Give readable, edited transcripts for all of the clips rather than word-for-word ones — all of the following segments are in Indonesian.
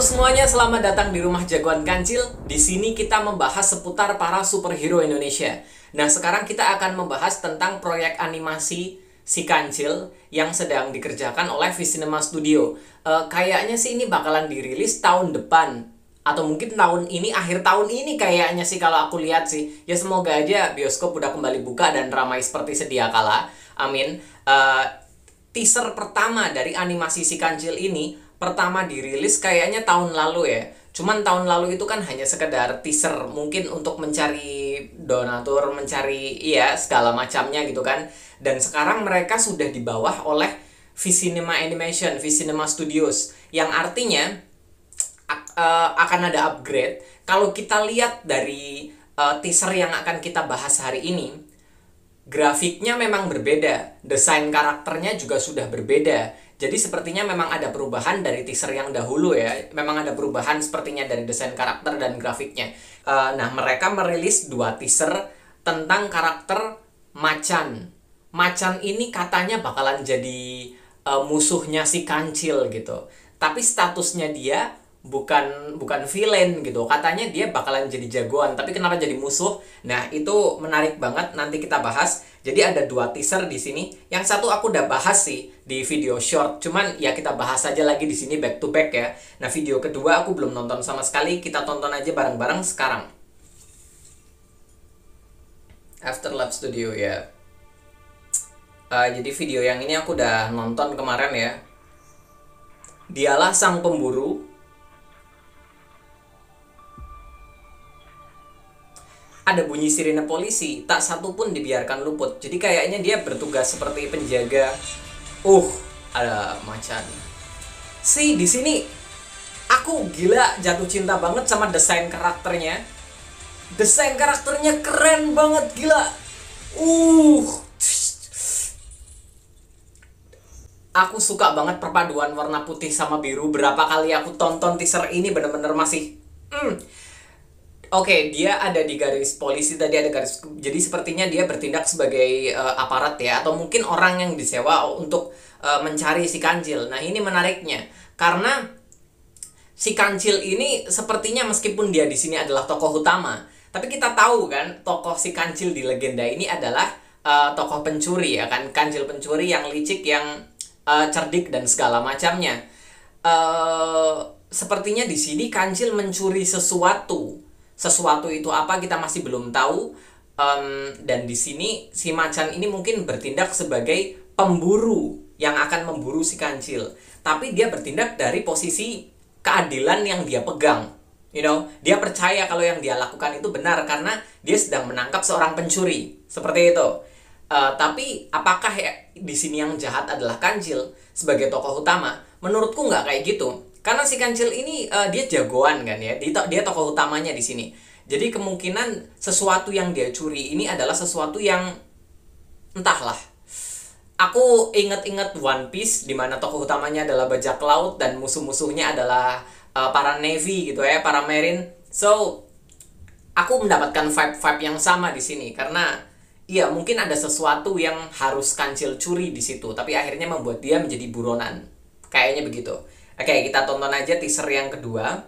semuanya, selamat datang di Rumah Jagoan Kancil. Di sini kita membahas seputar para superhero Indonesia. Nah, sekarang kita akan membahas tentang proyek animasi si Kancil yang sedang dikerjakan oleh Visinema Studio. Kayaknya sih ini bakalan dirilis tahun depan atau mungkin tahun ini, akhir tahun ini kayaknya sih kalau aku lihat sih. Ya semoga aja bioskop udah kembali buka dan ramai seperti sedia kala. Amin. Teaser pertama dari animasi si Kancil ini pertama dirilis kayaknya tahun lalu ya. Cuman tahun lalu itu kan hanya sekedar teaser, mungkin untuk mencari donatur, mencari segala macamnya gitu kan. Dan sekarang mereka sudah di bawah oleh Visinema Animation, Visinema Studios, yang artinya akan ada upgrade. Kalau kita lihat dari teaser yang akan kita bahas hari ini, grafiknya memang berbeda, desain karakternya juga sudah berbeda. Jadi sepertinya memang ada perubahan dari teaser yang dahulu ya. Memang ada perubahan sepertinya dari desain karakter dan grafiknya. Nah, mereka merilis 2 teaser tentang karakter Macan. Macan ini katanya bakalan jadi musuhnya si Kancil gitu. Tapi statusnya dia bukan villain gitu. Katanya dia bakalan jadi jagoan, tapi kenapa jadi musuh? Nah, itu menarik banget, nanti kita bahas. Jadi ada 2 teaser di sini. Yang satu aku udah bahas sih di video short, cuman ya kita bahas aja lagi di sini back to back ya. Nah, video kedua aku belum nonton sama sekali, kita tonton aja bareng-bareng sekarang. Afterlap Studio ya. Jadi video yang ini aku udah nonton kemarin ya. Dialah sang pemburu. Ada bunyi sirine polisi, tak satu pun dibiarkan luput. Jadi kayaknya dia bertugas seperti penjaga. Ada Macan. Di sini aku gila jatuh cinta banget sama desain karakternya. Desain karakternya keren banget, gila. Aku suka banget perpaduan warna putih sama biru. Berapa kali aku tonton teaser ini bener-bener masih Oke, dia ada di garis polisi tadi, ada garis. Jadi sepertinya dia bertindak sebagai aparat ya, atau mungkin orang yang disewa untuk mencari si Kancil. Nah, ini menariknya karena si Kancil ini sepertinya meskipun dia di sini adalah tokoh utama, tapi kita tahu kan tokoh si Kancil di legenda ini adalah tokoh pencuri ya kan, Kancil pencuri yang licik, yang cerdik dan segala macamnya. Sepertinya di sini Kancil mencuri sesuatu. Sesuatu itu apa kita masih belum tahu. Dan di sini si Macan ini mungkin bertindak sebagai pemburu yang akan memburu si Kancil. Tapi dia bertindak dari posisi keadilan yang dia pegang. Dia percaya kalau yang dia lakukan itu benar karena dia sedang menangkap seorang pencuri. Seperti itu. Tapi apakah di sini yang jahat adalah Kancil sebagai tokoh utama? Menurutku nggak kayak gitu. Karena si Kancil ini dia jagoan kan ya, dia tokoh utamanya di sini. Jadi kemungkinan sesuatu yang dia curi ini adalah sesuatu yang entahlah. Aku inget-inget One Piece di mana tokoh utamanya adalah bajak laut dan musuh-musuhnya adalah para Navy gitu ya, para Marine. So, aku mendapatkan vibe-vibe yang sama di sini karena iya mungkin ada sesuatu yang harus Kancil curi di situ, tapi akhirnya membuat dia menjadi buronan. Kayaknya begitu. Oke, kita tonton aja teaser yang kedua.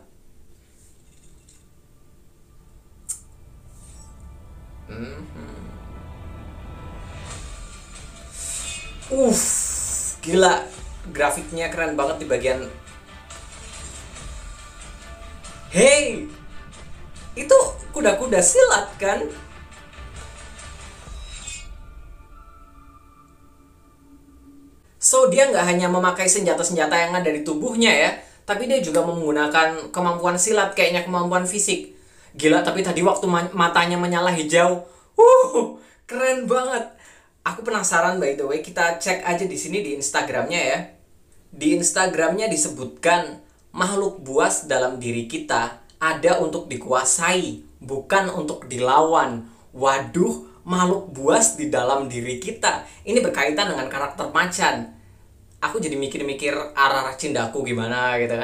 Gila, grafiknya keren banget di bagian. Hey, itu kuda-kuda silat kan? So, dia nggak hanya memakai senjata-senjata yang ada di tubuhnya ya, tapi dia juga menggunakan kemampuan silat, kayaknya kemampuan fisik. Gila, tapi tadi waktu matanya menyala hijau, keren banget. Aku penasaran by the way, kita cek aja di sini di Instagramnya ya. Di Instagramnya disebutkan, makhluk buas dalam diri kita ada untuk dikuasai, bukan untuk dilawan. Waduh, makhluk buas di dalam diri kita. Ini berkaitan dengan karakter Macan. Aku jadi mikir-mikir arah cindaku gimana gitu.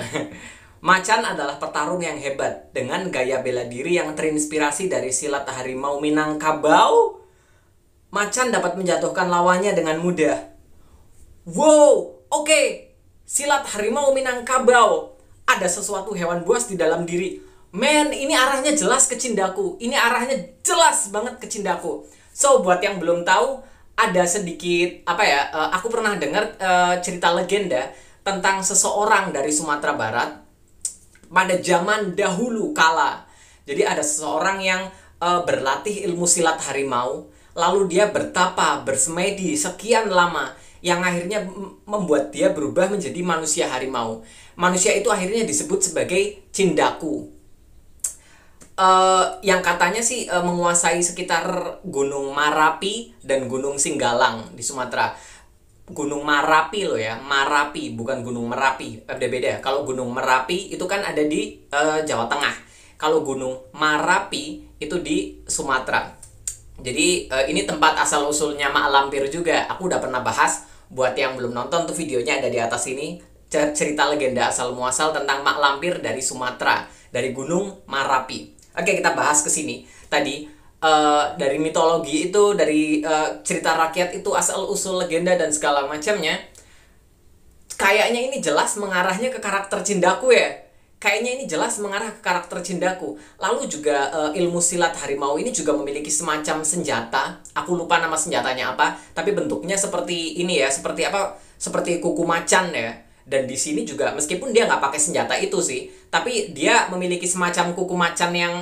Macan adalah petarung yang hebat dengan gaya bela diri yang terinspirasi dari silat harimau Minangkabau. Macan dapat menjatuhkan lawannya dengan mudah. Wow, oke. Silat harimau Minangkabau. ada sesuatu hewan buas di dalam diri. Men, ini arahnya jelas ke cindaku. Ini arahnya jelas banget ke cindaku. So, buat yang belum tahu, ada sedikit aku pernah dengar cerita legenda tentang seseorang dari Sumatera Barat pada zaman dahulu kala. Jadi ada seseorang yang berlatih ilmu silat harimau, lalu dia bertapa, bersemedi sekian lama, yang akhirnya membuat dia berubah menjadi manusia harimau. Manusia itu akhirnya disebut sebagai cindaku. Yang katanya sih menguasai sekitar Gunung Marapi dan Gunung Singgalang di Sumatera. Gunung Marapi loh ya, Marapi bukan Gunung Merapi, beda-beda. Kalau Gunung Merapi itu kan ada di Jawa Tengah. Kalau Gunung Marapi itu di Sumatera. Jadi ini tempat asal usulnya Mak Lampir juga. Aku udah pernah bahas. Buat yang belum nonton tuh videonya ada di atas ini. Cerita legenda asal muasal tentang Mak Lampir dari Sumatera, dari Gunung Marapi. Oke, kita bahas ke sini. Tadi dari mitologi itu, dari cerita rakyat itu, asal-usul legenda dan segala macamnya. Kayaknya ini jelas mengarahnya ke karakter cindaku ya. Kayaknya ini jelas mengarah ke karakter cindaku. Lalu juga ilmu silat harimau ini juga memiliki semacam senjata. Aku lupa nama senjatanya apa, tapi bentuknya seperti ini ya, seperti apa? Seperti kuku macan ya. Dan di sini juga meskipun dia nggak pakai senjata itu sih, tapi dia memiliki semacam kuku macan yang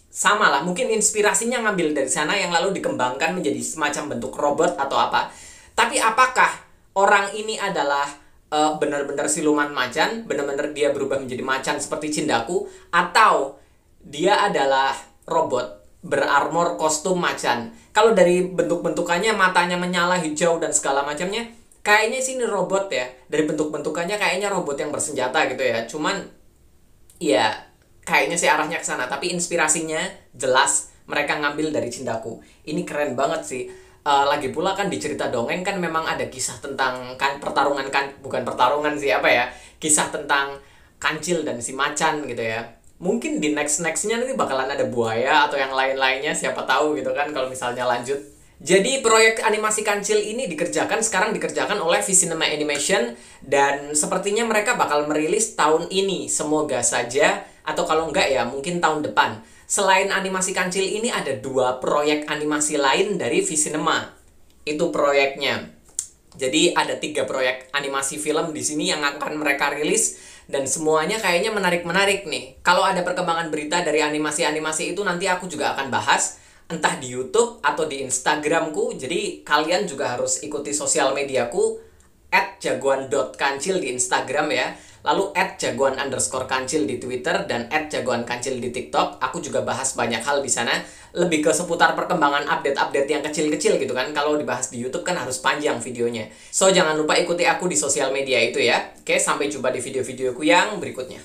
sama lah. Mungkin inspirasinya ngambil dari sana yang lalu dikembangkan menjadi semacam bentuk robot atau apa. Tapi apakah orang ini adalah benar-benar siluman macan, benar-benar dia berubah menjadi macan seperti cindaku, atau dia adalah robot berarmor kostum macan? Kalau dari bentuk-bentukannya, matanya menyala hijau dan segala macamnya, kayaknya sih ini robot ya. Dari bentuk-bentukannya kayaknya robot yang bersenjata gitu ya. Cuman ya kayaknya sih arahnya ke sana. Tapi inspirasinya jelas mereka ngambil dari cindaku. Ini keren banget sih. Lagi pula kan di cerita dongeng kan memang ada kisah tentang pertarungan, bukan pertarungan sih kisah tentang kancil dan si macan gitu ya. Mungkin di nextnya nanti bakalan ada buaya atau yang lain-lainnya, siapa tahu gitu kan kalau misalnya lanjut. Jadi proyek animasi kancil ini sekarang dikerjakan oleh Visinema Animation, dan sepertinya mereka bakal merilis tahun ini, semoga saja, atau kalau enggak ya mungkin tahun depan. Selain animasi kancil ini ada 2 proyek animasi lain dari Visinema. Itu proyeknya. Jadi ada 3 proyek animasi film di sini yang akan mereka rilis, dan semuanya kayaknya menarik-menarik nih. Kalau ada perkembangan berita dari animasi-animasi itu nanti aku juga akan bahas, entah di YouTube atau di Instagramku. Jadi kalian juga harus ikuti sosial mediaku @jagoan.kancil di Instagram ya. Lalu @jagoan_kancil di Twitter dan @jagoankancil di TikTok. Aku juga bahas banyak hal di sana, lebih ke seputar perkembangan update-update yang kecil-kecil gitu kan. Kalau dibahas di YouTube kan harus panjang videonya. So jangan lupa ikuti aku di sosial media itu ya. Oke, sampai jumpa di video-videoku yang berikutnya.